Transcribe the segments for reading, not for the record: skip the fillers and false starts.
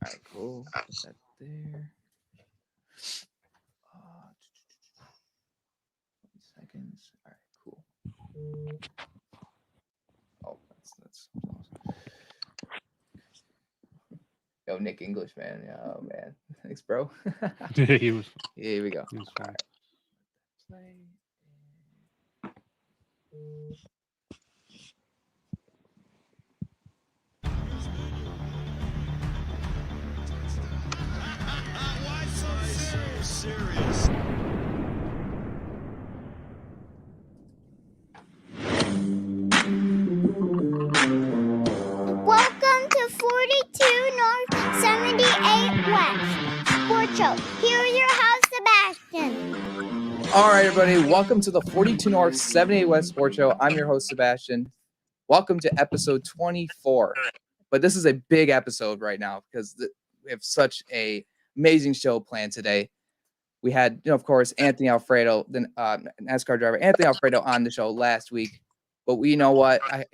right, cool. Put that there. 20 seconds. All right, cool. Oh, that's awesome. Yo, Nick English, man. Yeah, oh man. Thanks, bro. He was. Here we go. He was All fine. right. Play. Why so serious? Welcome to 42 North 78 West Sports Show. Here's your host, Sebastian. All right, everybody. Welcome to the 42 North 78West Sports Show. I'm your host, Sebastian. Welcome to episode 24. But this is a big episode right now because we have such a amazing show planned today. We had, of course, Anthony Alfredo, the NASCAR driver Anthony Alfredo, on the show last week. But you know what? I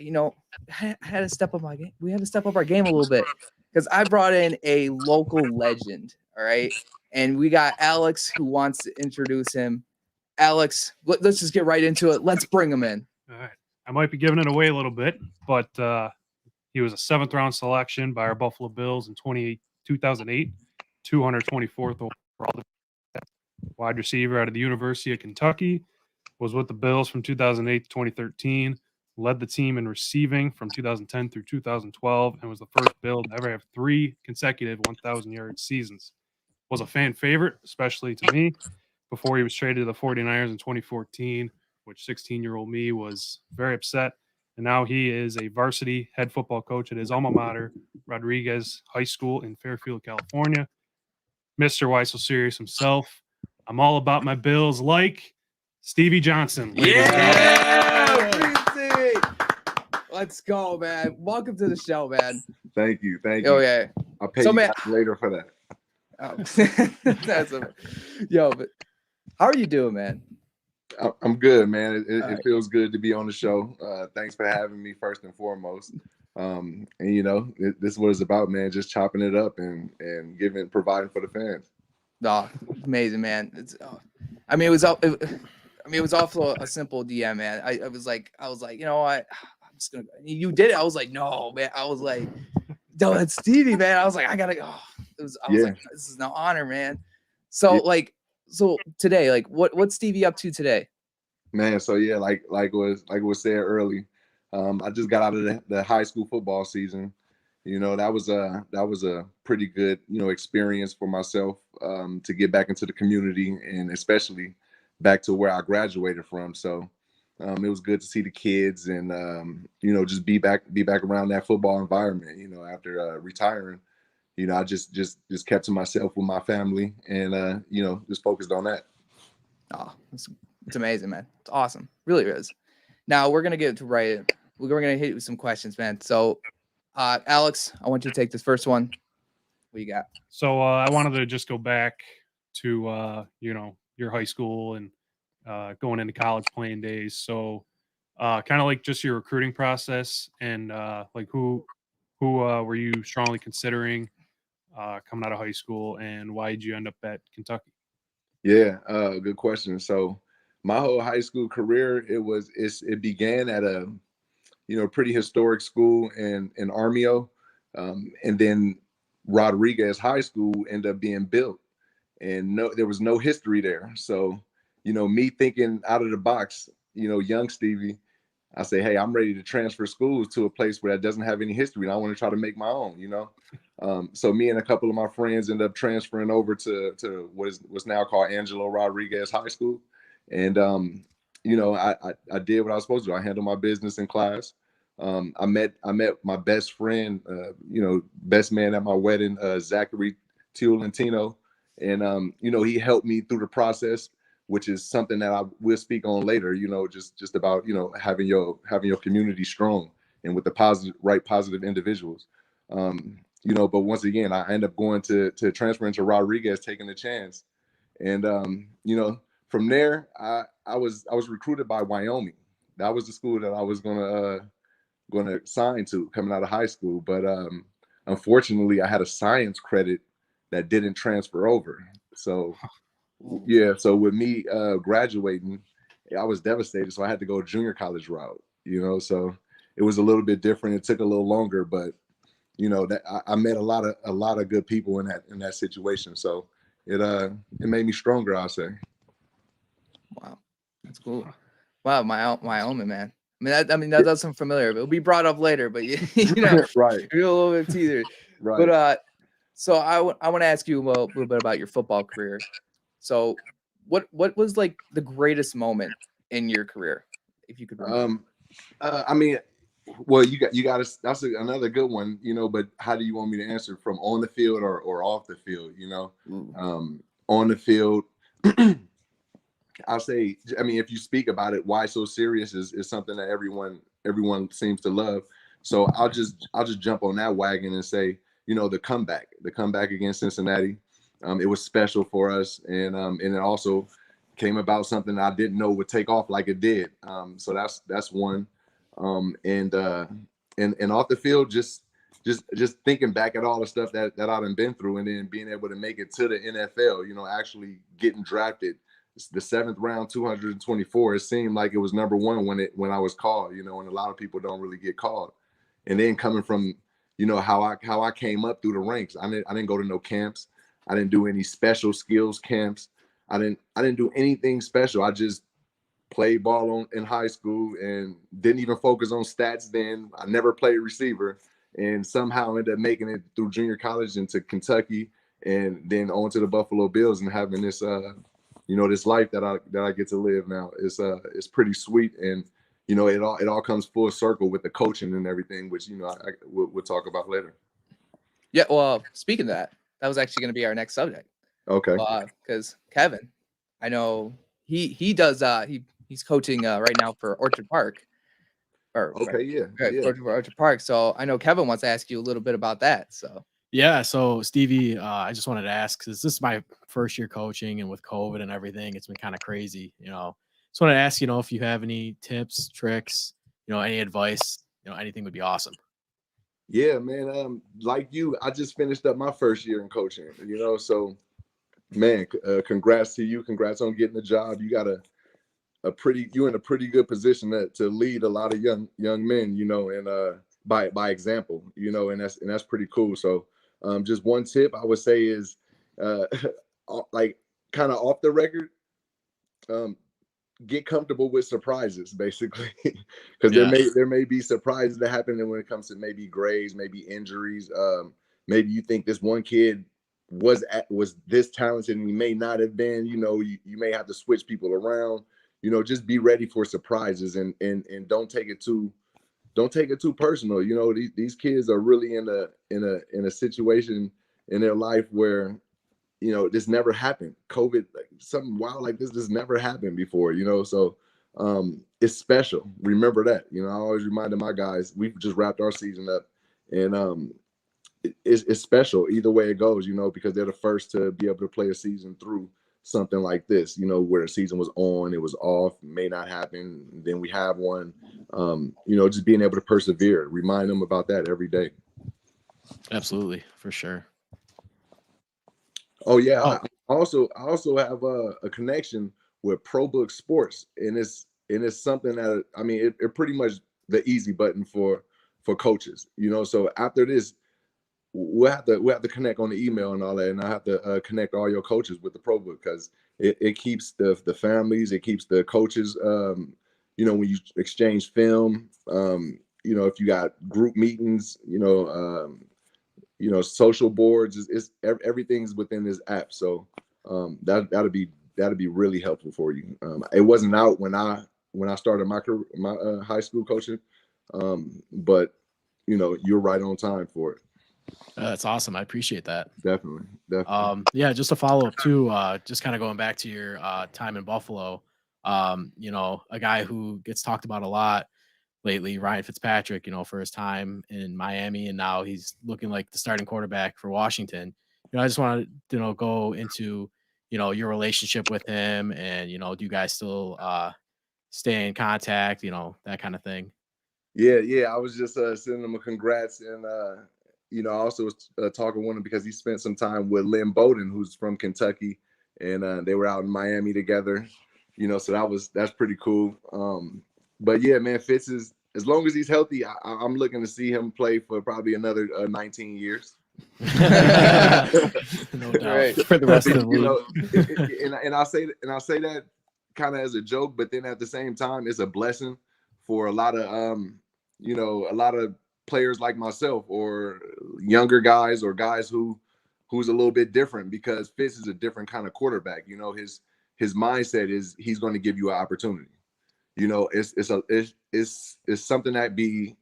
had to step up my game. We had to step up our game a little bit because I brought in a local legend. All right, and we got Alex who wants to introduce him. Alex, let's just get right into it. Let's bring him in. All right. I might be giving it away a little bit, but he was a 7th round selection by our Buffalo Bills in 2008, 224th overall. Wide receiver out of the University of Kentucky, was with the Bills from 2008 to 2013, led the team in receiving from 2010 through 2012, and was the first Bill to ever have 3 consecutive 1,000-yard seasons. Was a fan favorite, especially to me, before he was traded to the 49ers in 2014, which 16-year-old me was very upset. And now he is a varsity head football coach at his alma mater, Rodriguez High School in Fairfield, California. Mr. Why So Serious himself. I'm all about my Bills like Stevie Johnson. Yeah! Let's go, man. Welcome to the show, man. Thank you. Oh, yeah. I'll pay So, you man, back later for that. Oh. But how are you doing, man? I'm good, man. It feels good to be on the show. Thanks for having me first and foremost. And this is what it's about, man. Just chopping it up and providing for the fans. Oh, amazing, man. It was also a simple DM, man. I was like, you know what? I'm just gonna. You did it. I was like, no, man. I was like, no, that's Stevie, man. I was like, I gotta go. I was like, this is an honor, man. So today, like, what's Stevie up to today? Man, so yeah, like was said early, I just got out of the high school football season. That was a pretty good experience for myself to get back into the community and especially back to where I graduated from. So it was good to see the kids and just be back around that football environment. After retiring, I just kept to myself with my family and just focused on that. Oh, it's amazing, man. It's awesome. Really is. Now we're gonna get to We're gonna hit you with some questions, man. So, Alex, I want you to take this first one. What you got? So I wanted to just go back to your high school and going into college playing days. So kind of like just your recruiting process and like who were you strongly considering coming out of high school, and why did you end up at Kentucky? Yeah, good question. So my whole high school career, it began at a pretty historic school in Armio, and then Rodriguez High School ended up being built, and there was no history there. So me thinking out of the box, young Stevie, I say, hey, I'm ready to transfer schools to a place where that doesn't have any history, and I want to try to make my own. So me and a couple of my friends ended up transferring over to what's now called Angelo Rodriguez High School. And, I did what I was supposed to do. I handled my business in class. I met my best friend, best man at my wedding, Zachary Tiolentino. And, he helped me through the process, which is something that I will speak on later, just about, having your community strong and with the positive individuals. But once again, I end up going to transfer into Rodriguez, taking a chance. And, from there, I was recruited by Wyoming. That was the school that I was gonna sign to coming out of high school. But unfortunately, I had a science credit that didn't transfer over. So yeah, so with me graduating, I was devastated. So I had to go junior college route, so it was a little bit different. It took a little longer, but that I met a lot of good people in that situation. So it made me stronger, I'll say. Wow, that's cool. Wow, Wyoming, man. That does sound familiar. It'll be brought up later, but Right, you're a little bit teetered. right. But so I want to ask you a little bit about your football career. So what was like the greatest moment in your career, if you could remember? I mean, well, you got that's another good one, but how do you want me to answer, from on the field or off the field? On the field, I'll say, I mean, if you speak about it, why so serious is something that everyone seems to love. So I'll just jump on that wagon and say, the comeback against Cincinnati. It was special for us, and it also came about something I didn't know would take off like it did. So that's one. And off the field, just thinking back at all the stuff that I've been through, and then being able to make it to the NFL, actually getting drafted, the 7th round, 224. It seemed like it was number one when I was called, and a lot of people don't really get called. And then coming from, how I came up through the ranks. I didn't go to no camps. I didn't do any special skills camps. I didn't do anything special. I just played ball in high school and didn't even focus on stats then. I never played receiver, and somehow ended up making it through junior college into Kentucky, and then on to the Buffalo Bills, and having this this life that I get to live now. It's pretty sweet, and it all comes full circle with the coaching and everything, which we'll talk about later. Yeah, well, speaking of that was actually going to be our next subject. Okay. Because Kevin, I know he does he's coaching right now for Orchard Park. Orchard Park. So I know Kevin wants to ask you a little bit about that. So yeah, so Stevie, I just wanted to ask, because this is my first year coaching, and with COVID and everything, it's been kind of crazy. Just wanted to ask, if you have any tips, tricks, any advice, anything would be awesome. Yeah, man. Like you, I just finished up my first year in coaching. So man, congrats to you. Congrats on getting the job. You got you're in a pretty good position to lead a lot of young men, and by example, and that's pretty cool. So just one tip I would say is like kind of off the record, get comfortable with surprises, basically, because there may be surprises that happen when it comes to maybe grades, maybe injuries. Maybe you think this one kid was this talented and he may not have been. You may have to switch people around. Just be ready for surprises, and don't take it too personal. These kids are really in a situation in their life where this never happened. COVID, like something wild like this never happened before. So it's special. Remember that. I always reminded my guys, we've just wrapped our season up, and it's special either way it goes. Because they're the first to be able to play a season through something like this, where the season was on, it was off, may not happen, then we have one. Just being able to persevere, remind them about that every day. Absolutely, for sure. Oh yeah. I also have a connection with ProBook Sports, and it's something that it pretty much the easy button for coaches. So after this, we'll have to connect on the email and all that, and I have to connect all your coaches with the ProBook, because it keeps the families, it keeps the coaches. When you exchange film, if you got group meetings, social boards, is everything's within this app. So that'll be really helpful for you. It wasn't out when I started my high school coaching, but you're right on time for it. That's awesome. I appreciate that. Definitely. Yeah, just to follow up too, just kind of going back to your time in Buffalo, a guy who gets talked about a lot lately, Ryan Fitzpatrick, for his time in Miami, and now he's looking like the starting quarterback for Washington. I just wanted to go into, your relationship with him, and, do you guys still stay in contact, that kind of thing? Yeah. I was just sending him a congrats, and I also was talking with him because he spent some time with Lynn Bowden, who's from Kentucky, and they were out in Miami together. So that's pretty cool. But yeah, man, Fitz is, as long as he's healthy, I'm looking to see him play for probably another 19 years. No doubt. Right. For the rest of the league. And I'll say that kind of as a joke, but then at the same time, it's a blessing for a lot of a lot of players like myself or younger guys or guys who's a little bit different, because Fitz is a different kind of quarterback. His mindset is he's going to give you an opportunity. It's something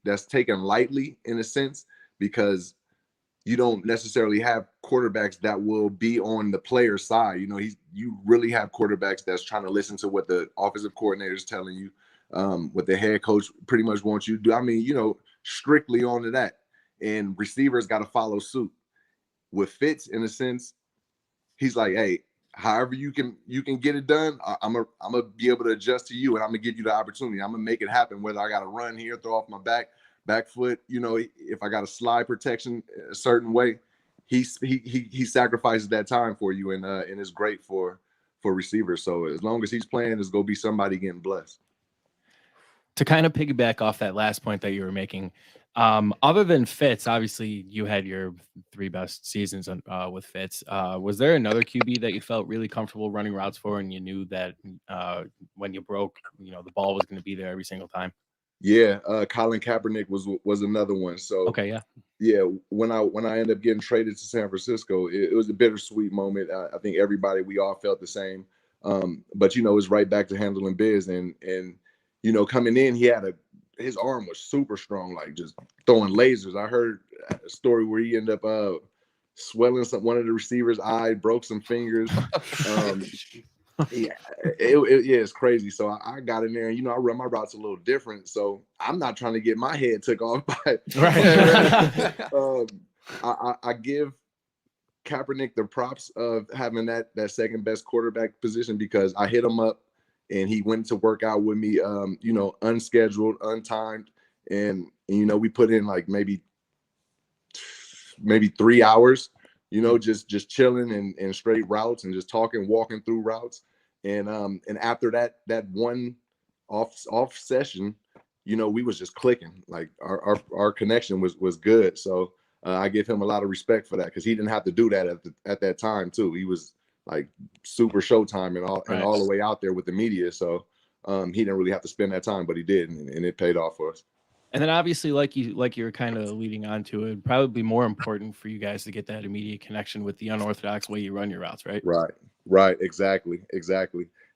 that's taken lightly in a sense, because you don't necessarily have quarterbacks that will be on the player side. You really have quarterbacks that's trying to listen to what the offensive coordinator is telling you, what the head coach pretty much wants you to do. I mean, strictly onto that. And receivers got to follow suit. With Fitz, in a sense, he's like, hey, however you can get it done, I'm gonna be able to adjust to you, and I'm gonna give you the opportunity. I'm gonna make it happen, whether I got to run here, throw off my back foot, if I got a slide protection a certain way, he sacrifices that time for you, and it's great for receivers. So as long as he's playing, there's gonna be somebody getting blessed. To kind of piggyback off that last point that you were making, other than Fitz, obviously you had your 3 best seasons with Fitz. Was there another QB that you felt really comfortable running routes for, and you knew that when you broke, the ball was going to be there every single time? Yeah, Colin Kaepernick was another one. So okay, yeah. When I ended up getting traded to San Francisco, it was a bittersweet moment. I think we all felt the same. But it's right back to handling biz, and coming in, his arm was super strong, like just throwing lasers. I heard a story where he ended up swelling one of the receivers' eye, broke some fingers. It's crazy. So I got in there, and I run my routes a little different. So I'm not trying to get my head took off by I give Kaepernick the props of having that second best quarterback position, because I hit him up and he went to work out with me, unscheduled, untimed, and we put in like maybe 3 hours, just chilling and straight routes and just walking through routes. And after that one off session, we was just clicking. Like our connection was good. So I give him a lot of respect for that, because he didn't have to do that at that time too. He was like super Showtime and all the way out there with the media. So he didn't really have to spend that time, but he did, and it paid off for us. And then obviously, like you're kind of leading on to, it probably more important for you guys to get that immediate connection with the unorthodox way you run your routes, right? Right. Exactly.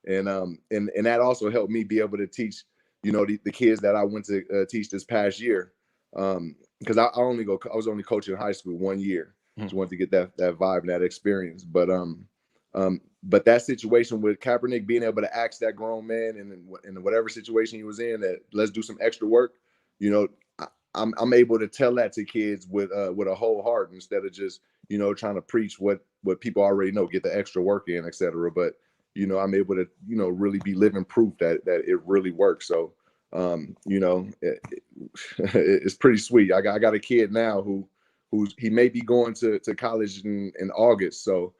And that also helped me be able to teach, the kids that I went to teach this past year. Because I was only coaching in high school 1 year. Just wanted to get that vibe and that experience. But that situation with Kaepernick, being able to ask that grown man in whatever situation he was in, that let's do some extra work, I'm able to tell that to kids with a whole heart, instead of just trying to preach what people already know, get the extra work in, etc. But I'm able to really be living proof that it really works. So it's pretty sweet. I got a kid now he may be going to college in August. So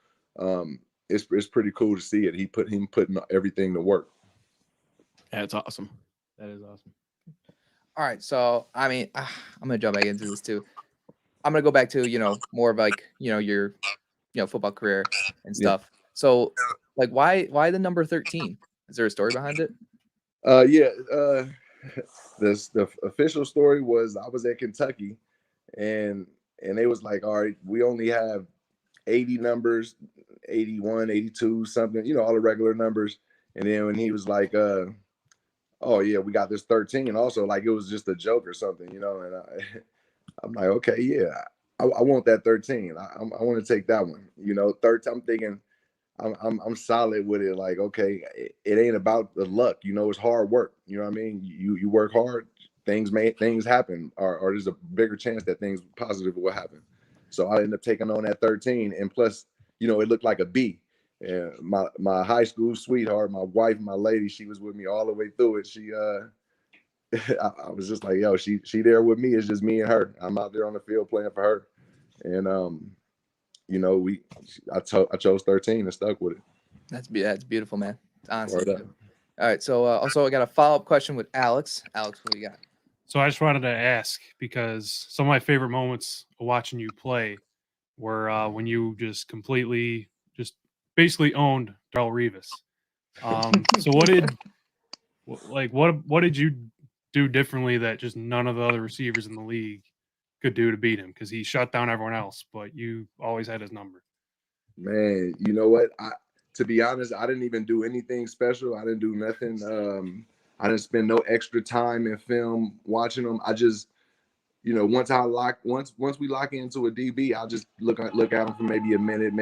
it's pretty cool to see it. Him putting everything to work. That's awesome. That is awesome. All right, so I mean, I'm gonna jump back into this too. I'm gonna go back to more of like your football career and stuff. Yeah. So like, why the number 13? Is there a story behind it? The official story was I was at Kentucky, and they was like, all right, we only have 80 numbers, 81, 82, something, all the regular numbers. And then when he was like, oh yeah, we got this 13, and also like it was just a joke or something, and I'm like, okay, yeah, I want that 13. I want to take that one, 13. I'm thinking I'm solid with it. Like, okay, it ain't about the luck, it's hard work. You know what I mean? You work hard, things happen, or there's a bigger chance that things positive will happen. So I ended up taking on that 13, and plus, it looked like a B. And my high school sweetheart, my wife, my lady, she was with me all the way through it. She I was just like, yo, she there with me. It's just me and her. I'm out there on the field playing for her. And I chose 13 and stuck with it. That's beautiful, man. Honestly. Word up. All right. So also I got a follow-up question with Alex. Alex, what do you got? So I just wanted to ask, because some of my favorite moments of watching you play were when you just completely, just basically owned Darrell Revis. So what did you do differently that just none of the other receivers in the league could do to beat him? Because he shut down everyone else, but you always had his number. Man, you know what? To be honest, I didn't even do anything special. I didn't do nothing. I didn't spend no extra time in film watching them. I just, once we lock into a DB, I'll just look at him for maybe a minute,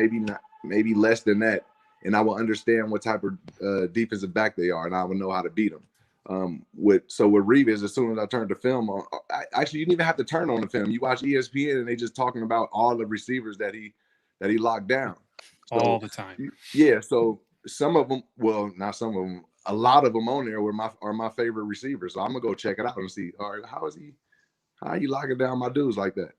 maybe less than that, and I will understand what type of defensive back they are, and I will know how to beat them. With Revis, as soon as I turned the film on, actually you didn't even have to turn on the film. You watch ESPN and they just talking about all the receivers that he locked down all the time. Yeah, so some of them, well, not some of them, a lot of them on there are my favorite receivers. So I'm gonna go check it out and see, all right, how are you locking down my dudes like that?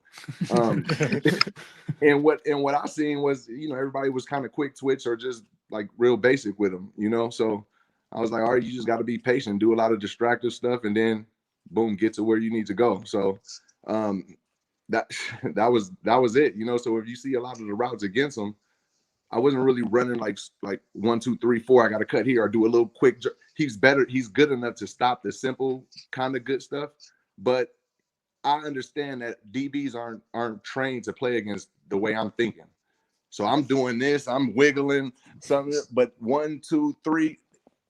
And what I seen was, everybody was kind of quick twitch or just like real basic with them, So I was like, all right, you just got to be patient, do a lot of distractive stuff, and then boom, get to where you need to go. So that was it, So if you see a lot of the routes against them, I wasn't really running like 1, 2, 3, 4. I got to cut here or do a little quick. He's better. He's good enough to stop the simple kind of good stuff. But I understand that DBs aren't trained to play against the way I'm thinking. So I'm doing this. I'm wiggling something. But 1, 2, 3,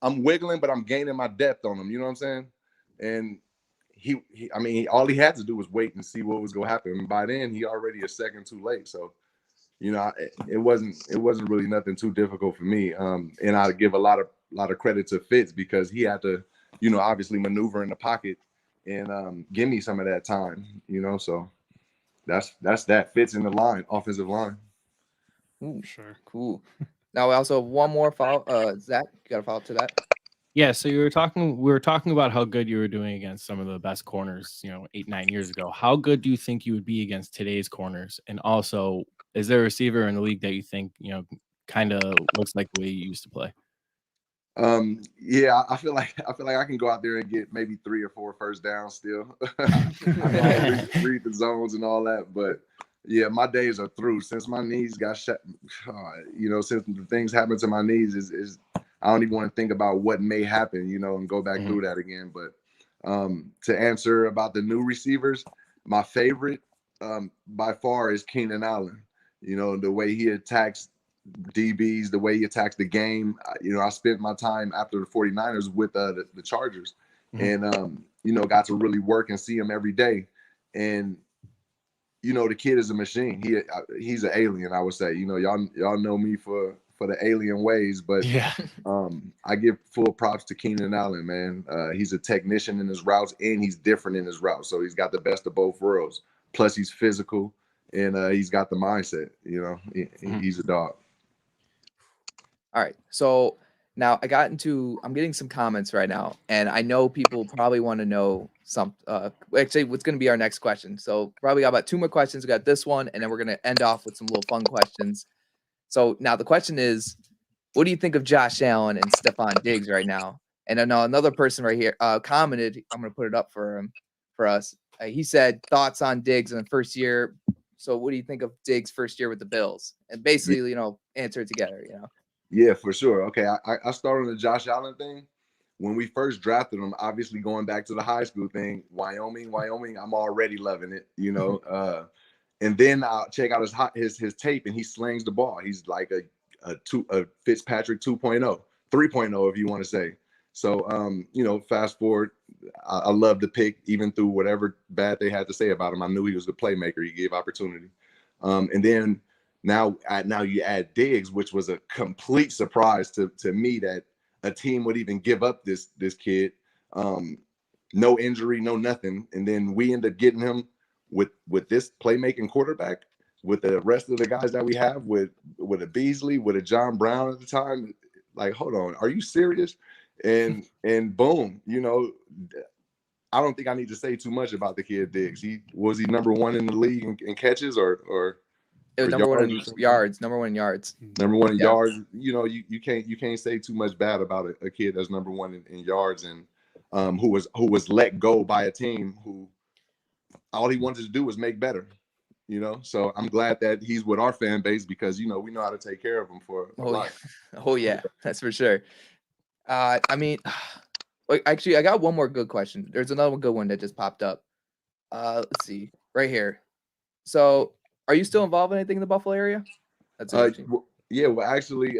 I'm wiggling, but I'm gaining my depth on him. You know what I'm saying? And all he had to do was wait and see what was going to happen. And by then, he already a second too late. So. It wasn't really nothing too difficult for me. And I give a lot of credit to Fitz because he had to, obviously maneuver in the pocket and give me some of that time, So that's that. Fitz in the line, offensive line. Ooh, sure, cool. Now we also have one more follow. Zach, you got a follow up to that? Yeah, so we were talking about how good you were doing against some of the best corners, 8-9 years ago. How good do you think you would be against today's corners? And also, is there a receiver in the league that you think, kind of looks like the way you used to play? Yeah, I feel like I can go out there and get maybe 3 or 4 first downs still. I read the zones and all that, but yeah, my days are through. Since my knees got shut, since the things happened to my knees, is I don't even want to think about what may happen, and go back through that again. But to answer about the new receivers, my favorite by far is Keenan Allen. The way he attacks DBs, the way he attacks the game. I spent my time after the 49ers with the Chargers and, got to really work and see him every day. And, the kid is a machine. He's an alien, I would say. Y'all know me for the alien ways, but yeah, I give full props to Keenan Allen, man. He's a technician in his routes and he's different in his routes. So he's got the best of both worlds. Plus he's physical and he's got the mindset, he's a dog. All right. So now I'm getting some comments right now, and I know people probably want to know actually what's going to be our next question. So probably got about 2 more questions. We got this one, and then we're going to end off with some little fun questions. So now the question is, what do you think of Josh Allen and Stefan Diggs right now? And then another person right here commented, I'm going to put it up for us. He said thoughts on Diggs in the first year. So what do you think of Diggs' first year with the Bills? And basically, answer it together, Yeah, for sure. Okay, I started on the Josh Allen thing. When we first drafted him, obviously going back to the high school thing, Wyoming, I'm already loving it, and then I'll check out his tape, and he slings the ball. He's like a Fitzpatrick 2.0, 3.0, if you want to say. So, fast forward, I love the pick, even through whatever bad they had to say about him. I knew he was the playmaker. He gave opportunity. And then now you add Diggs, which was a complete surprise to me that a team would even give up this kid. No injury, no nothing. And then we end up getting him with this playmaking quarterback, with the rest of the guys that we have, with a Beasley, with a John Brown at the time. Like, hold on, are you serious? And boom, I don't think I need to say too much about the kid Diggs. Was he number 1 in the league in catches or It was For number one in yards. yards. Number one in yards. Number one in Yeah. yards. You know, you can't say too much bad about a kid that's number one in yards, and who was let go by a team who all he wanted to do was make better. You know, so I'm glad that he's with our fan base because we know how to take care of him for a Oh lot. yeah. Oh yeah, that's for sure. I mean, actually, I got one more good question. There's another good one that just popped up. Let's see, right here. So, are you still involved in anything in the Buffalo area? That's interesting. Yeah, well, actually,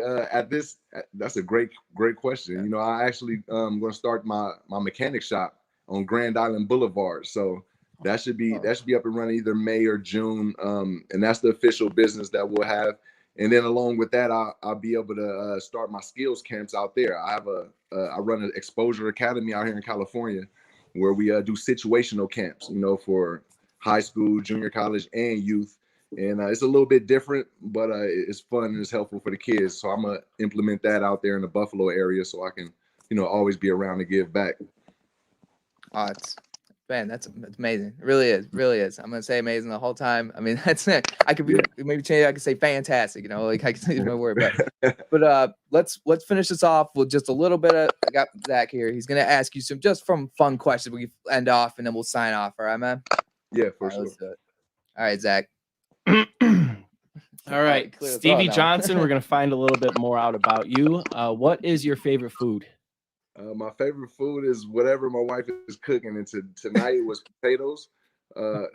that's a great question. Yeah. You know, I actually going to start my mechanic shop on Grand Island Boulevard. So that should be up and running either May or June. And that's the official business that we'll have. And then along with that, I'll be able to start my skills camps out there. I run an exposure academy out here in California where we do situational camps, for high school, junior college, and youth. And it's a little bit different, but it's fun and it's helpful for the kids. So I'm going to implement that out there in the Buffalo area so I can, always be around to give back. Oh, that's amazing. It really is. I'm gonna say amazing the whole time. I mean, that's it. I could maybe change. I could say fantastic. Like I can say no word, but let's finish this off with just a little bit of. I got Zach here. He's gonna ask you some just from fun questions. We can end off and then we'll sign off. All right, man. Yeah, for All right, sure. let's do it. All right, Zach. All right, clear the Stevie throat now. Johnson. We're gonna find a little bit more out about you. What is your favorite food? My favorite food is whatever my wife is cooking. And tonight it was potatoes,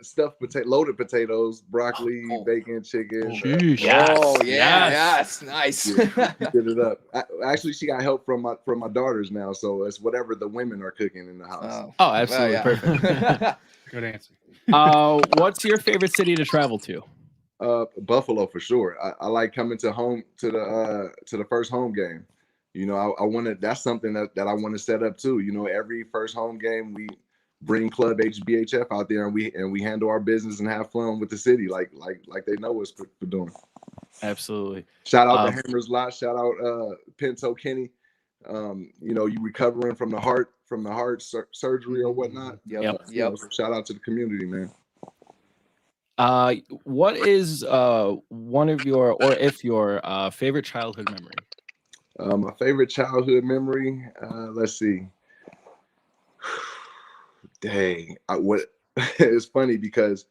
stuffed loaded potatoes, broccoli, bacon, chicken. Yes. Oh yeah, yes. nice. Yeah, she did it up. Actually, she got help from my daughters now, so it's whatever the women are cooking in the house. Oh, absolutely perfect. Good answer. What's your favorite city to travel to? Buffalo for sure. I like coming to the first home game. I want to. That's something that I want to set up too. Every first home game we bring Club HBHF out there and we handle our business and have fun with the city, like they know us for doing. Absolutely. Shout out to Hammers Lot. Shout out Pinto Kenny. You recovering from the heart surgery or whatnot. Yep. So shout out to the community, man. What is one of your, or if your favorite childhood memory? My favorite childhood memory. Let's see. Dang, it's funny because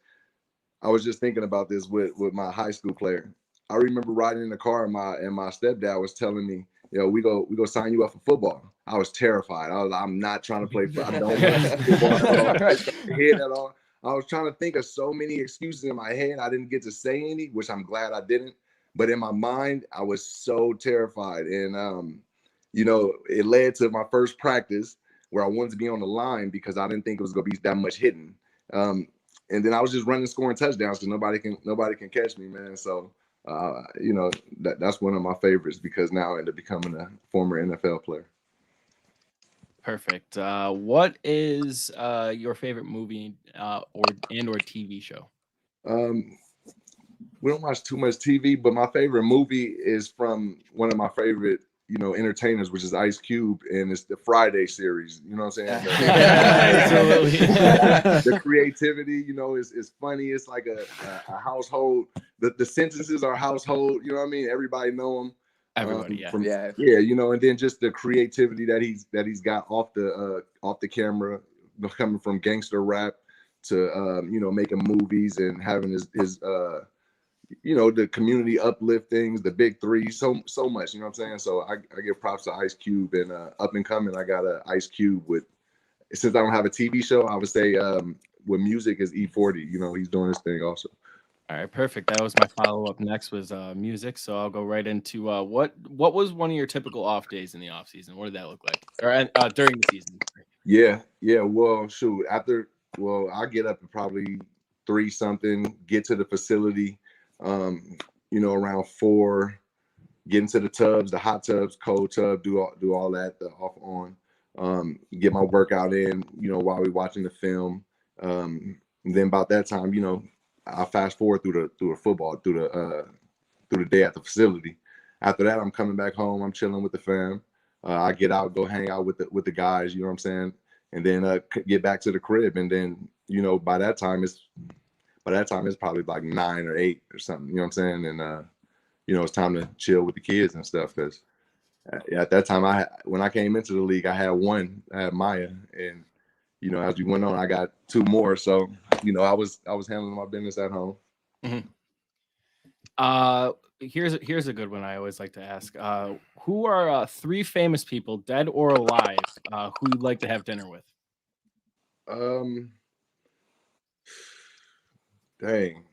I was just thinking about this with my high school player. I remember riding in the car and my stepdad was telling me, we go sign you up for football. I was terrified. I'm not trying to play football. I don't want to play football at all. I was trying to think of so many excuses in my head. I didn't get to say any, which I'm glad I didn't. But in my mind, I was so terrified. And, it led to my first practice where I wanted to be on the line because I didn't think it was going to be that much hitting. And then I was just running, scoring touchdowns because nobody can catch me, man. So, that's one of my favorites because now I end up becoming a former NFL player. Perfect. What is your favorite movie or TV show? We don't watch too much TV, but my favorite movie is from one of my favorite, entertainers, which is Ice Cube, and it's the Friday series. You know what I'm saying? Absolutely. The creativity, is funny. It's like a household. The sentences are household. You know what I mean? Everybody know them. Everybody, and then just the creativity that he's got off the camera, coming from gangster rap to making movies and having his the community uplift things, the big three, so much, you know what I'm saying? So I give props to Ice Cube, and up and coming, I got a Ice Cube since I don't have a TV show, I would say with music is E40, he's doing his thing also. All right, perfect. That was my follow-up next was music. So I'll go right into what was one of your typical off days in the off season? What did that look like? Or during the season? Yeah. Well, shoot, I get up at probably 3 something, get to the facility, around 4, get into the tubs, the hot tubs, cold tub, do all that, the off on, get my workout in, while we watching the film. And then about that time, I fast forward through the football, through the day at the facility. After that, I'm coming back home. I'm chilling with the fam. I get out, go hang out with the guys. You know what I'm saying? And then get back to the crib. And then by that time by that time it's probably like 9 or 8 or something. You know what I'm saying? And it's time to chill with the kids and stuff. Because at that time, when I came into the league, I had one. I had Maya, and as we went on, I got 2 more. So I was handling my business at home. Here's a good one I always like to ask. Who are 3 famous people, dead or alive, who you'd like to have dinner with? Dang.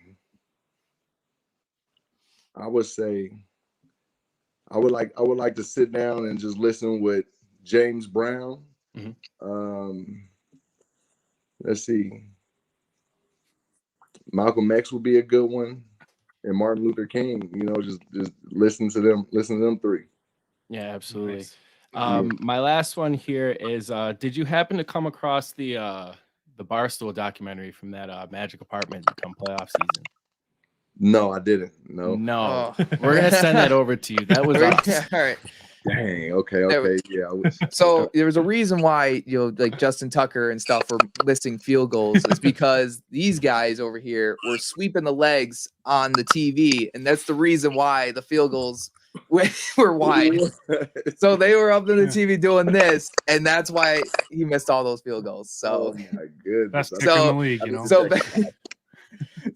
I would say I would like to sit down and just listen with James Brown. Let's see. Malcolm X would be a good one, and Martin Luther King. Just listen to them 3. Yeah, absolutely. Nice. My last one here is: did you happen to come across the Barstool documentary from that Magic Apartment come playoff season? No, I didn't. No. No, we're gonna send that over to you. That was awesome. All right. Dang. Okay. Yeah. So there was a reason why like Justin Tucker and stuff were listing field goals is because these guys over here were sweeping the legs on the TV, and that's the reason why the field goals were wide. So they were up on the TV doing this, and that's why he missed all those field goals. So oh my goodness. Best pick in the league,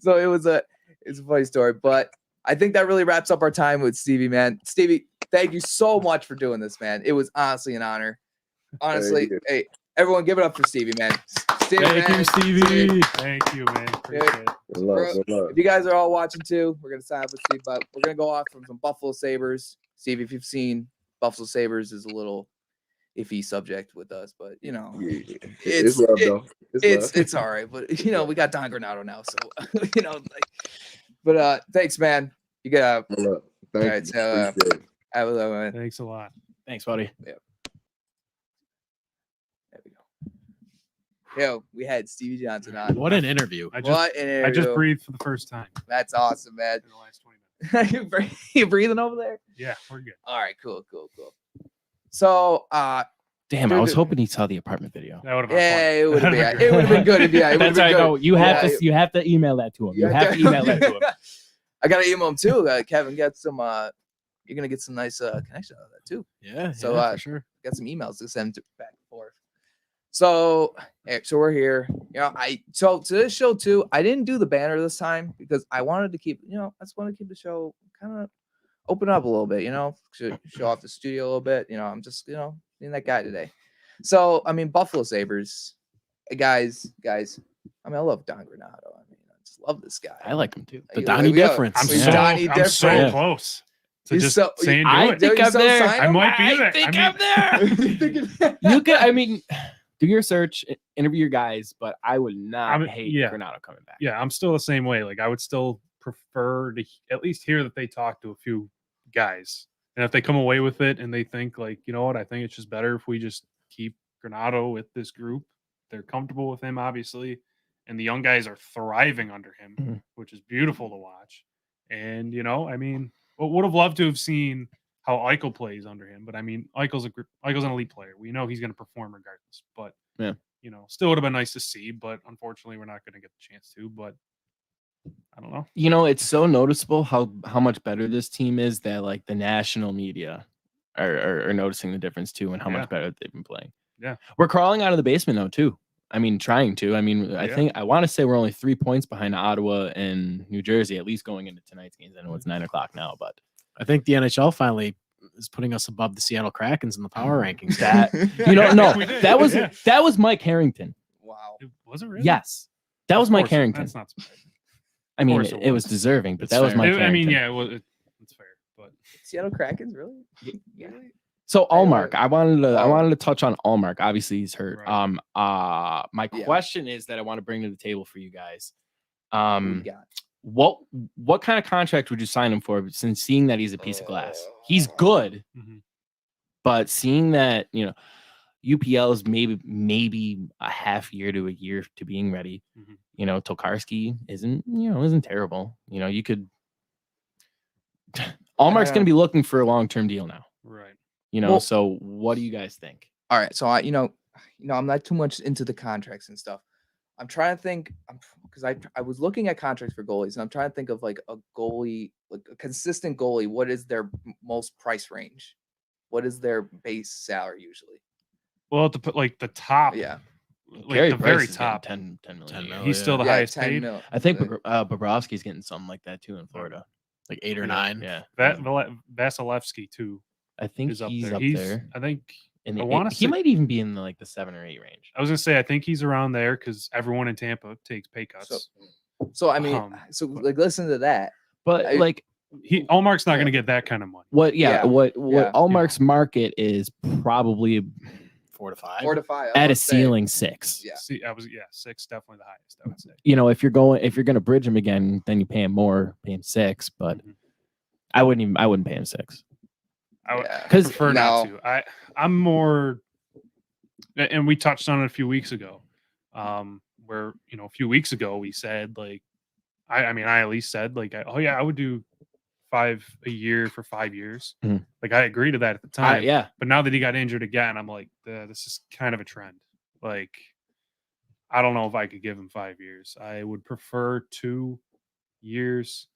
So it's a funny story, but I think that really wraps up our time with Stevie, man. Stevie, thank you so much for doing this, man. It was honestly an honor. Honestly, hey, everyone give it up for Stevie, man. Thank you, Stevie. Thank you, man. Appreciate it. Good luck. If you guys are all watching too, we're gonna sign up with Steve, but we're gonna go off from some Buffalo Sabres. Steve, if you've seen Buffalo Sabres, is a little iffy subject with us, but it's love though. It's all right. But we got Don Granato now, so But thanks, man. You got Thank all right, you. so Appreciate it. have a good one. Thanks a lot. Thanks, buddy. There we go. Yo, we had Stevie Johnson on. What an interview. I What just breathed for the first time That's awesome, man. in the last 20 minutes. You breathing over there? Yeah, we're good. All right, cool. So, Damn, I was hoping he saw the apartment video. That would have been yeah, fun. it would have been. It would have been good if it That's right. No, you have to email that to him. You have to email that to him. I gotta email him too. Kevin, get some. You're gonna get some nice connection out of that too. Yeah. So, for sure. Got some emails to send back and forth. So we're here. So to this show too, I didn't do the banner this time because I wanted to keep. I just want to keep the show kind of open up a little bit. Show off the studio a little bit. I'm just being that guy today. So Buffalo Sabres, guys. I love Don Granato. I just love this guy. I like him too. The Like, Donnie we are- difference. I'm Yeah. so close to He's just so- saying do I it. think You're I'm so there. sign I him? might be there. I think I'm I'm there. You could, do your search, interview your guys, but I would not hate Granato coming back. Yeah, I'm still the same way. Like I would still prefer to at least hear that they talk to a few guys. And if they come away with it and they think like, you know what, I think it's just better if we just keep Granato with this group. They're comfortable with him, obviously. And the young guys are thriving under him, which is beautiful to watch. And, would have loved to have seen how Eichel plays under him. But Eichel's an elite player. We know he's going to perform regardless. But, still would have been nice to see. But unfortunately, we're not going to get the chance to. But I don't know. It's so noticeable how much better this team is that like the national media are noticing the difference too and how much better they've been playing. Yeah. We're crawling out of the basement though too. Trying to. I want to say we're only 3 points behind Ottawa and New Jersey, at least going into tonight's games. I know it's 9:00 now, but I think the NHL finally is putting us above the Seattle Krakens in the power rankings. That was Mike Harrington. Wow. Was it really? Yes. That was Mike Harrington. That's not surprising. It was deserving, but It's that was fair. Mike Harrington. It's fair. But Seattle Krakens, really? Yeah. So Allmark, I wanted to touch on Allmark. Obviously, he's hurt. Right. My question is that I want to bring to the table for you guys. What we got? What kind of contract would you sign him for? Since seeing that he's a piece of glass, he's good, but seeing that UPL is maybe a half year to a year to being ready. Tokarski isn't terrible. You could. Allmark's going to be looking for a long-term deal now. Right. So what do you guys think? All right. So I'm not too much into the contracts and stuff. I'm trying to think because I was looking at contracts for goalies, and I'm trying to think of like a goalie, like a consistent goalie. What is their most price range? What is their base salary usually? Well, to put like the top, Yeah, like Carey the Price very is getting top, 10 million. 10 a year. mil. he's still the yeah, highest 10 paid. mil. I think Uh, Bobrovsky's getting something like that too in Florida. like 8 or Yeah. 9. Yeah, Vasilevsky too I think is up he's there. up he's there. I think In I the wanna he say- might even be in the 7 or 8 range. I was gonna say I think he's around there because everyone in Tampa takes pay cuts. So I mean, but- like listen to that. But I- like Allmark's not Yeah. gonna get that kind of money. what? Yeah, What yeah. Allmark's market is probably 4 to 5. 4 to 5 I was at gonna a say. ceiling 6. Yeah. See, 6 definitely the highest. I would say. If you're gonna bridge him again, then you pay him more, pay him 6. But Mhm. I wouldn't pay him 6. I would Yeah. 'Cause- prefer not No. to. I'm more, and we touched on it a few weeks ago, where a few weeks ago we said like, I at least said like, I would do 5 a year for 5 years. Mhm. Like I agreed to that at the time. Yeah, But now that he got injured again, I'm like, this is kind of a trend. Like, I don't know if I could give him 5 years. I would prefer 2 years.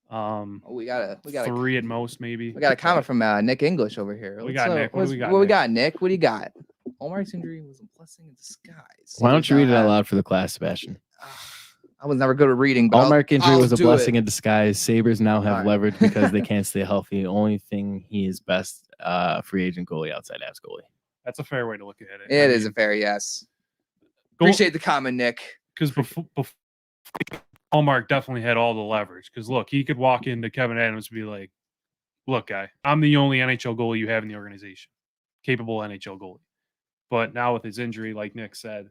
Oh, we got 3 at most, maybe. we got a comment from Nick English over here. We got Nick. What do we got, What we Nick? got, Nick? What do you got? Allmark's injury was a blessing in disguise. why He don't did you read it not out have- loud for the class, Sebastian? I was never good at reading. But Allmark injury I'll was a do blessing it. in disguise. Sabres now have Alright. leverage because they can't stay healthy. Only thing he is best free agent goalie outside Avs goalie. That's a fair way to look at it. It is a fair yes. Appreciate the comment, Nick. Because before Hallmark definitely had all the leverage. Because look, he could walk into Kevin Adams and be like, "Look, guy, I'm the only NHL goalie you have in the organization, capable NHL goalie." But now with his injury, like Nick said,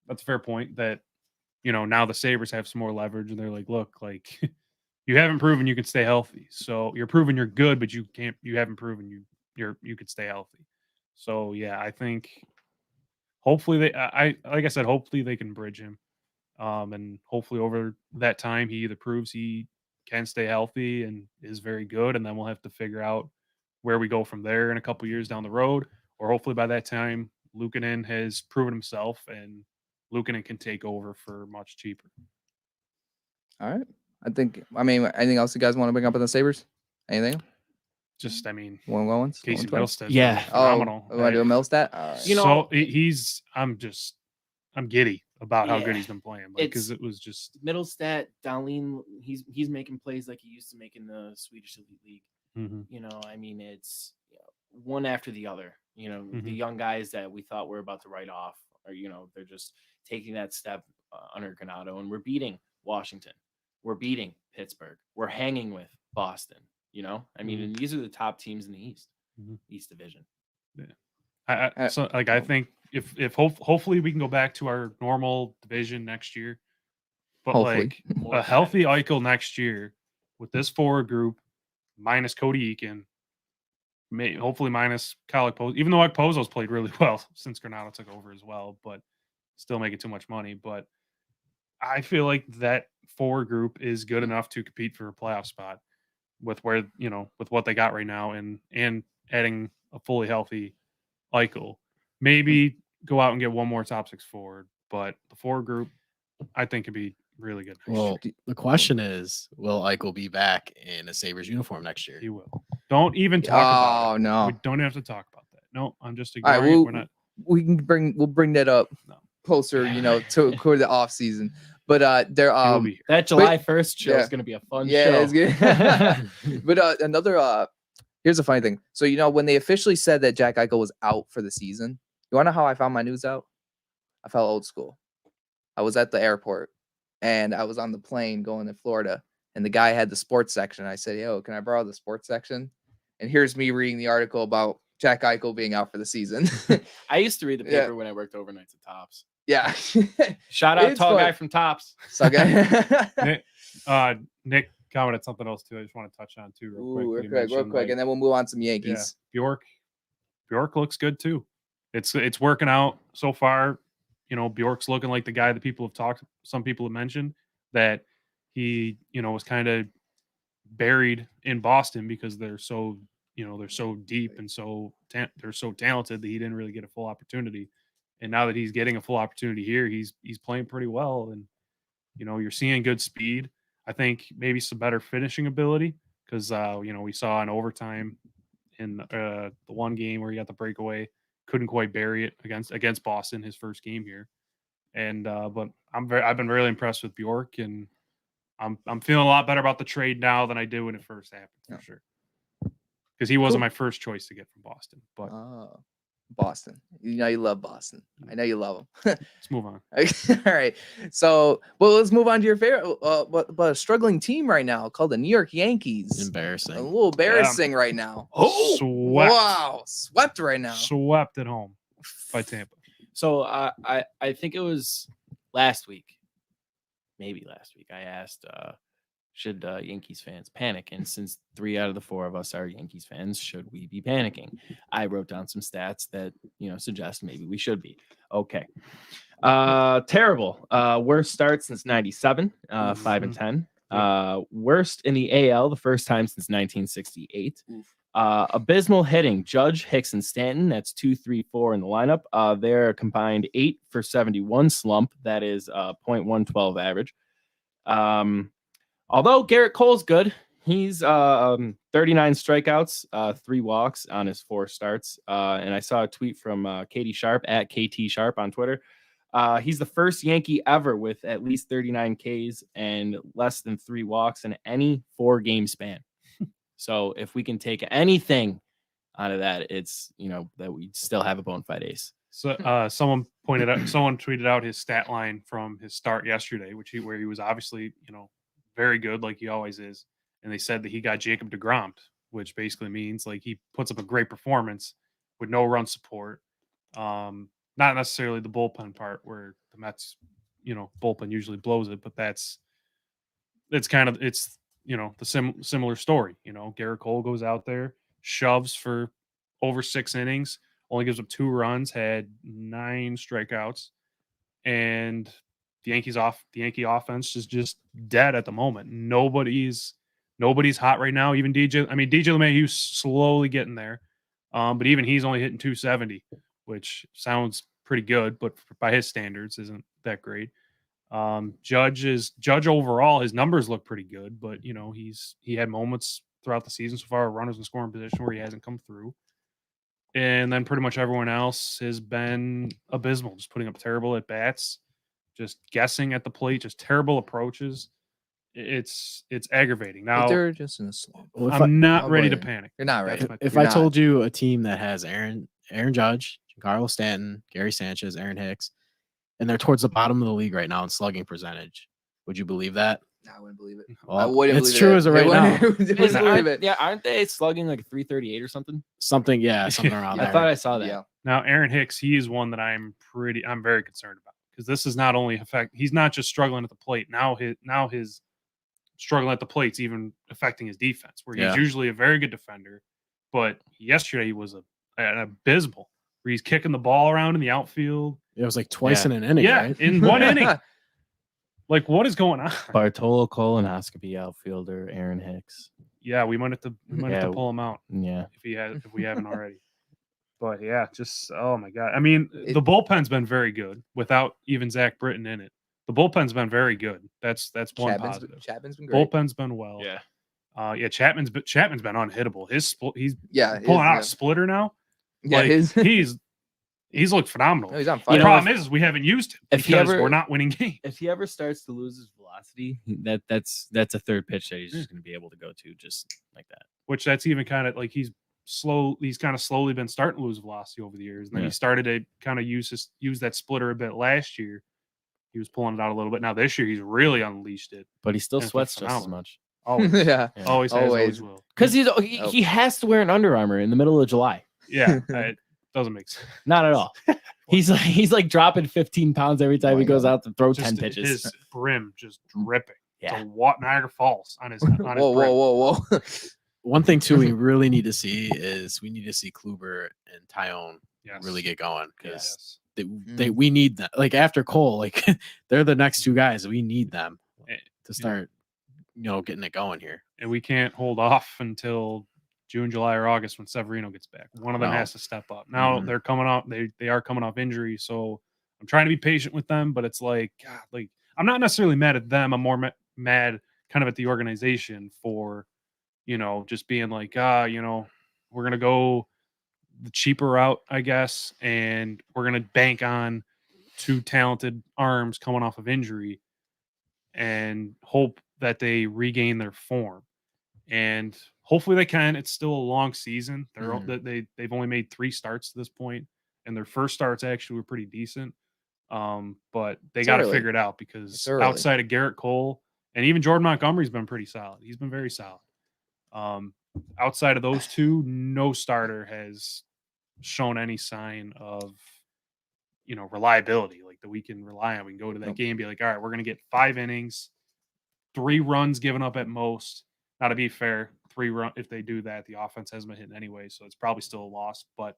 that's a fair point. That now the Sabres have some more leverage, and they're like, "Look, like you haven't proven you can stay healthy. So you're proving you're good, but you haven't proven you could stay healthy." So yeah, I think hopefully like I said, hopefully they can bridge him. And hopefully over that time, he either proves he can stay healthy and is very good, and then we'll have to figure out where we go from there in a couple years down the road, or hopefully by that time, Luukkonen has proven himself and Luukkonen can take over for much cheaper. All right. Anything else you guys want to bring up on the Sabres? Anything? Just, One ones? Casey One twice? Middlestead, Yeah. phenomenal. Oh, want to do a Milstat? All right. So I'm giddy about how Yeah. good he's been playing. Because it was just Middlestat, Dahlin, he's making plays like he used to make in the Swedish Elite League. It's one after the other. The Mhm. young guys that we thought were about to write off, or they're just taking that step under Granato, and we're beating Washington, we're beating Pittsburgh, we're hanging with Boston. And these are the top teams in the East, Mhm. East Division. I think if hopefully we can go back to our normal division next year, but Hopefully. a healthy Eichel next year with this forward group minus Cody Eakin, hopefully minus Kyle Okposo, even though Okposo's played really well since Granato took over as well, but still making too much money. But I feel like that forward group is good enough to compete for a playoff spot with with what they got right now, and adding a fully healthy Eichel. Maybe go out and get one more top 6 forward, but the forward group I think could be really good next Well, year. the question is, will Eichel be back in a Sabres uniform next year? He will. Don't even talk about it. Oh no. We don't have to talk about that. No, I'm just All right, ignoring it. We're not. we'll bring that up No. closer, to the off season. But there He will be here. That July 1st show yeah. is going to be a fun yeah, show. it's good. But another here's a funny thing. So when they officially said that Jack Eichel was out for the season, you want to know how I found my news out? I felt old school. I was at the airport and I was on the plane going to Florida, and the guy had the sports section. I said, "Yo, can I borrow the sports section?" And here's me reading the article about Jack Eichel being out for the season. I used to read the Yeah. paper when I worked overnights at Tops. Yeah. Shout out It's tall fun. guy from Tops. So, okay. Nick commented something else too. I just want to touch on too real quick. Ooh, that he real mentioned, quick, and then we'll move on to some yeah, Yankees. Bjork looks good too. It's working out so far. Bjork's looking like the guy that some people have mentioned that he, was kind of buried in Boston because they're so, they're so deep and they're so talented that he didn't really get a full opportunity. And now that he's getting a full opportunity here, he's playing pretty well. And, you're seeing good speed. I think maybe some better finishing ability because, we saw in overtime in the one game where he got the breakaway, couldn't quite bury it against Boston, his first game here. And but I've been really impressed with Bjork, and I'm feeling a lot better about the trade now than I did when it first happened, for sure. Because he wasn't my first choice to get from Boston. But Boston. You love Boston. I know you love them. let's move on. All right. So, let's move on to your favorite, but a struggling team right now called the New York Yankees. Embarrassing. A little embarrassing right now. Oh, swept. Wow. Swept right now. Swept at home by Tampa. So I think it was maybe last week, I asked, should Yankees fans panic? And since 3 out of the 4 of us are Yankees fans, should we be panicking? I wrote down some stats that, suggest maybe we should be. Okay. Terrible. Worst start since 97, 5-10. Worst in the AL, the first time since 1968. Abysmal hitting, Judge, Hicks, and Stanton. That's 2, 3, 4 in the lineup. They're combined 8 for 71 slump. That is .112 average. Although Garrett Cole's good, he's 39 strikeouts, 3 walks on his 4 starts. And I saw a tweet from Katie Sharp at KT Sharp on Twitter. He's the first Yankee ever with at least 39 Ks and less than 3 walks in any 4-game span. So if we can take anything out of that, it's that we still have a bona fide ace. So someone tweeted out his stat line from his start yesterday, where he was obviously very good, like he always is. And they said that he got Jacob deGrom, which basically means like he puts up a great performance with no run support. Not necessarily the bullpen part where the Mets, bullpen usually blows it, but it's the similar story. Garrett Cole goes out there, shoves for over 6 innings, only gives up 2 runs, had 9 strikeouts, and the Yankee offense is just dead at the moment. Nobody's hot right now. Even DJ LeMahieu's slowly getting there, but even he's only hitting 270, which sounds pretty good, but by his standards isn't that great. Judge overall, his numbers look pretty good, but he had moments throughout the season so far, runners in scoring position where he hasn't come through. And then pretty much everyone else has been abysmal, just putting up terrible at bats, just guessing at the plate, just terrible approaches. It's aggravating. Now they're just in a slump. Well, I'm not ready to panic. You're not ready. If I told you a team that has Aaron Judge, Giancarlo Stanton, Gary Sanchez, Aaron Hicks, and they're towards the bottom of the league right now in slugging percentage, would you believe that? I wouldn't believe it. Well, I wouldn't believe it's true it. as of right now. Aren't they slugging like 338 or something? Something around there. I thought I saw that. Yeah. Now Aaron Hicks, he is one that I'm very concerned about because this is not only he's not just struggling at the plate. Now his struggling at the plate's even affecting his defense, where he's usually a very good defender, but yesterday he was an abysmal. Where he's kicking the ball around in the outfield. It was like twice in an inning, right? In one inning. Like, what is going on? Bartolo colonoscopy outfielder Aaron Hicks. Yeah, we might have to pull him out. Yeah, if we haven't already. But yeah, just oh my god. I mean, the bullpen's been very good without even Zach Britton in it. The bullpen's been very good. That's one positive. Chapman's been great. Bullpen's been well. Yeah. Chapman's been unhittable. He's pulling out a splitter now. Yeah, like, he's looked phenomenal. No, he's on fire. The problem is we haven't used him because we're not winning games. If he ever starts to lose his velocity, that's a third pitch that he's just going to be able to go to just like that. Which that's even kind of like he's kind of slowly been starting to lose velocity over the years. And then he started to kind of use that splitter a bit last year. He was pulling it out a little bit. Now this year he's really unleashed it. But he still sweats just as much. Always. Always has, always will. Because he has to wear an Under Armour in the middle of July. Yeah, it doesn't make sense. Not at all. He's like dropping 15 pounds every time he goes out to throw 10 pitches. His brim just dripping. Yeah. To Niagara Falls on his whoa. One thing too we really need to see is Kluber and Tyone really get going because we need that. Like after Cole, like they're the next 2 guys. We need them to start getting it going here. And we can't hold off until June, July, or August when Severino gets back. One of them Wow. has to step up. Now they're coming off. They are coming off injury, so I'm trying to be patient with them. But it's like, God, like I'm not necessarily mad at them. I'm more mad kind of at the organization for, just being like, we're gonna go the cheaper route, I guess, and we're gonna bank on 2 talented arms coming off of injury and hope that they regain their form. And hopefully they can. It's still a long season. They've only made 3 starts to this point, and their first starts actually were pretty decent. But they got to figure it out because outside of Garrett Cole and even Jordan Montgomery's been pretty solid. He's been very solid. Outside of those 2, no starter has shown any sign of reliability, like that we can rely on. We can go to that game and be like, all right, we're going to get 5 innings, 3 runs given up at most. Now, to be fair, 3 run, if they do that, the offense hasn't been hitting anyway, so it's probably still a loss. But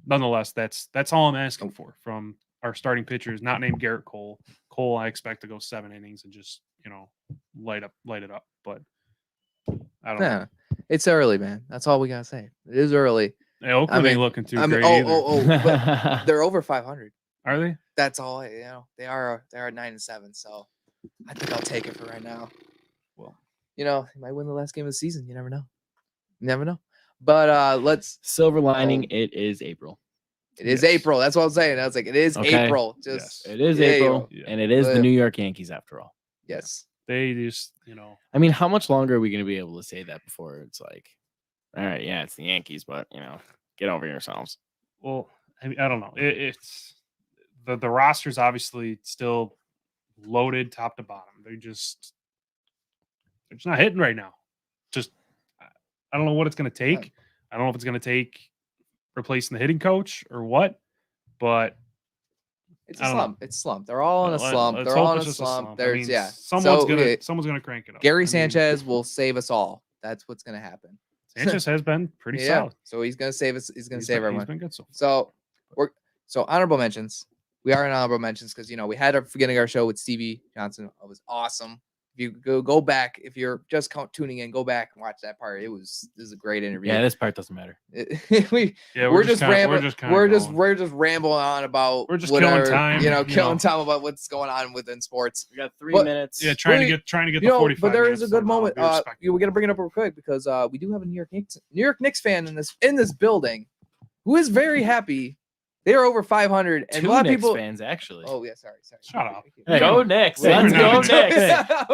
nonetheless, that's all I'm asking for from our starting pitchers, not named Garrett Cole. Cole, I expect to go 7 innings and just light it up. But I don't know. It's early, man. That's all we gotta say. It is early. Hey, Oakland ain't looking too great either. But they're over 500. Are they? That's all. They are at 9-7. So I think I'll take it for right now. Well, you might win the last game of the season. You never know. But let's silver lining. It is April. It is April. That's what I was saying. I was like, it is April. It is April, and it is the New York Yankees after all. Yes. They just, I mean, how much longer are we going to be able to say that before it's like, all right, yeah, it's the Yankees, but get over yourselves. Well, I don't know. It's the roster's obviously still loaded top to bottom. They're just not hitting right now. Just I don't know what it's going to take. I don't know if it's going to take replacing the hitting coach or what, but it's a slump. It's slump. They're all in a slump. They're all in a slump. There's someone's gonna crank it up. Gary Sanchez will save us all. That's what's gonna happen. Sanchez has been pretty solid. So he's gonna save us. He's gonna save everyone. He's been good so honorable mentions. We are in honorable mentions because we had our beginning our show with Stevie Johnson. It was awesome. If you go back, if you're just tuning in, go back and watch that part. This is a great interview. Yeah, this part doesn't matter. We're just rambling. We're just rambling on about. We're just killing time. Killing time about what's going on within sports. We got 3 minutes. Yeah, trying to get the 45. But there is a good moment. We got to bring it up real quick because we do have a New York Knicks fan in this building, who is very happy. They are over 500, and 2 a lot of Knicks people. fans actually. Oh yeah, sorry. Shut up. Hey, go Knicks. Let's go Knicks.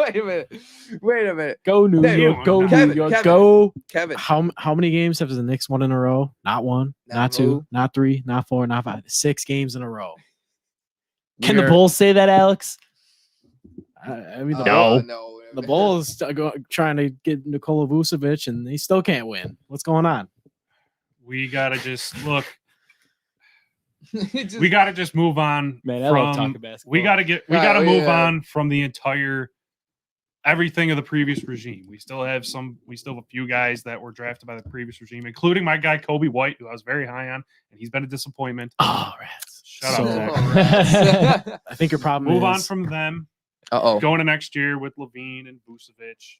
Wait a minute. Go New York. Go New York. Go. Kevin. How many games have the Knicks won in a row? Not 1, not 2, not 3, not 4, not 5. 6 games in a row. Can the Bulls say that, Alex? I mean, no. The Bulls trying to get Nikola Vucevic, and they still can't win. What's going on? We gotta just look. We got to just move on. Man, I love talking basketball. We got to move on from the entire everything of the previous regime. We still have a few guys that were drafted by the previous regime, including my guy Kobe White, who I was very high on, and he's been a disappointment. Oh, rats. Shut up, Zach. I think your problem move is on from them. Going to next year with Levine and Vucevic.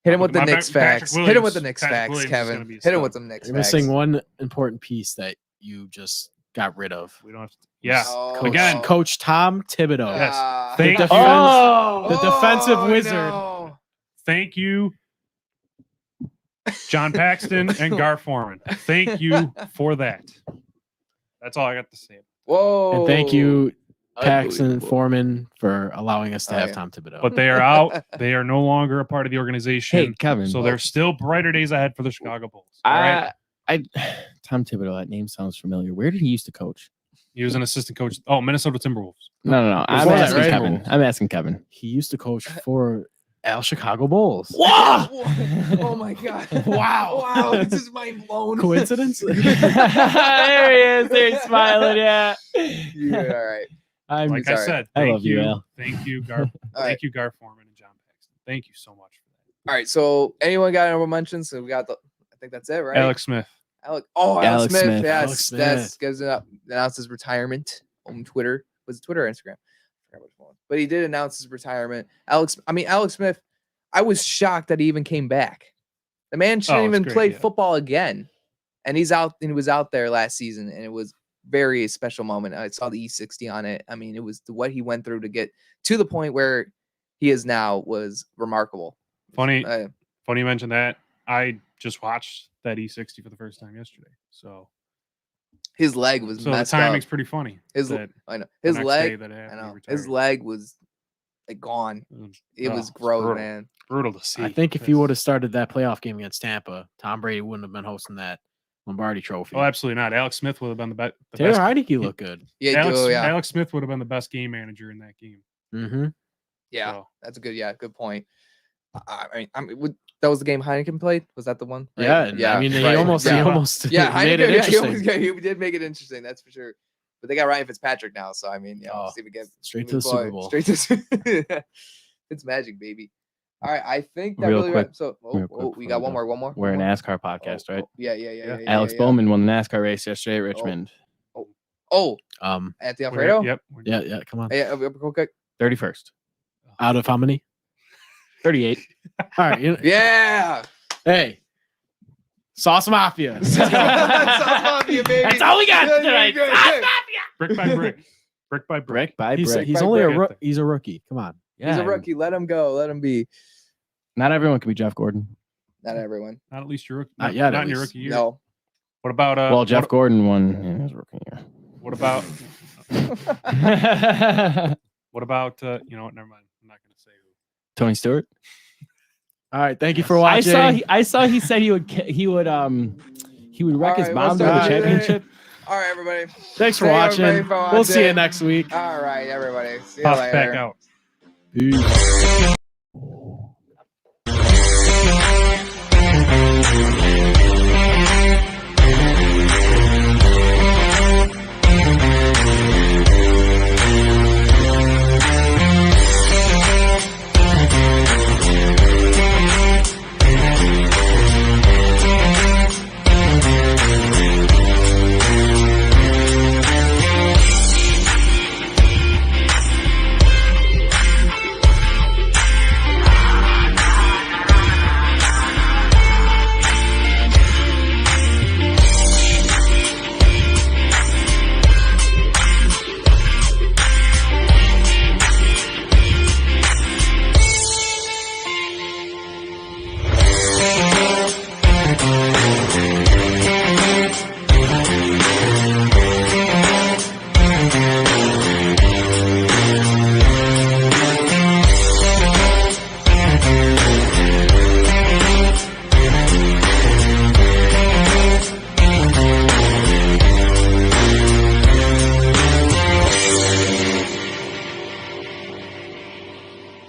Hit him with the Knicks facts. Hit him with the Knicks facts, Kevin. Hit him with the Knicks facts. You're missing one important piece that you just got rid of. We don't have to. Yeah. Again, Coach Tom Thibodeau. Yes. The defensive wizard. No. Thank you, John Paxton and Gar Foreman. Thank you for that. That's all I got to say. Whoa. And thank you, Paxton and Foreman, for allowing us to have Tom Thibodeau. But they are out. They are no longer a part of the organization. Hey, Kevin. So there's still brighter days ahead for the Chicago Bulls. All right. Tom Thibodeau, that name sounds familiar. Where did he used to coach? He was an assistant coach. Oh, Minnesota Timberwolves. No. I'm asking Kevin. I'm asking Kevin. He used to coach for Chicago Bulls. Wow! Oh my God! Wow! This is mind blown. Coincidence? There he is. There he's smiling. Yeah. All right. Like I said, I love you, Al. Thank you, Gar. Thank you, Gar Foreman and John Paxton. Thank you so much for that. All right. So anyone got honorable mentions? So we got I think that's it, right? Alex Smith. Alex Smith. Smith. Yes, Alex Smith. that's gives it up. Announced his retirement on Twitter. Was it Twitter or Instagram? I forgot which one. But he did announce his retirement. Alex Smith. I was shocked that he even came back. The man shouldn't it's even great, play yeah. football again. And he was out there last season, and it was very special moment. I saw the E60 on it. I mean, it was what he went through to get to the point where he is now was remarkable. Funny you mentioned that. I just watched that E60 for the first time yesterday. So his leg was the messed timing's up. pretty funny. I know his leg. That I know he his retired. leg was like gone. It was it's gross, brutal. man. Brutal to see. I think if he would have started that playoff game against Tampa, Tom Brady wouldn't have been hosting that Lombardi Trophy. Oh, absolutely not. Alex Smith would have been the Taylor best. Heineke looked good. Yeah, Alex Smith would have been the best game manager in that game. Mm-hmm. yeah. So, That's a good point. That was the game Heineken played. Was that the one? Right? Yeah, and I mean, he right. almost Yeah. made it interesting. He did make it interesting. That's for sure. But they got Ryan Fitzpatrick now, so I mean, Stevie gets straight to the Super Bowl. Straight to it's magic, baby. All right, I think that Real really quick- wraps. So, real quick we got one more. We're a more. NASCAR podcast, right? Yeah. Alex Bowman won the NASCAR race yesterday at Richmond. Oh, Um, Anthony we're- Alfredo. Yep. yeah, come on. Yeah, okay. 31st. Out of how many? 38. All right. Yeah. Hey, Sauce Mafia. Sauce Mafia, baby. That's all we got tonight. Brick by brick. Brick by brick. Brick by He's brick. only brick. he's a rookie. Come on. He's a rookie. Let him go. Let him be. Not everyone can be Jeff Gordon. Not everyone. Not at least your rookie. Not yet, Not at in your least. rookie year. No. What about Well, Jeff Gordon won in his rookie year. What about what about you know what? Never mind. I'm not going to say who. Tony Stewart. All right. Thank you for I watching. saw he said he would wreck his All right, mom what's during the up? championship. All right, everybody. Thanks for Thank you, watching. everybody, for We'll see you watching. next week. All right, everybody. See you Puff later. back out. Peace.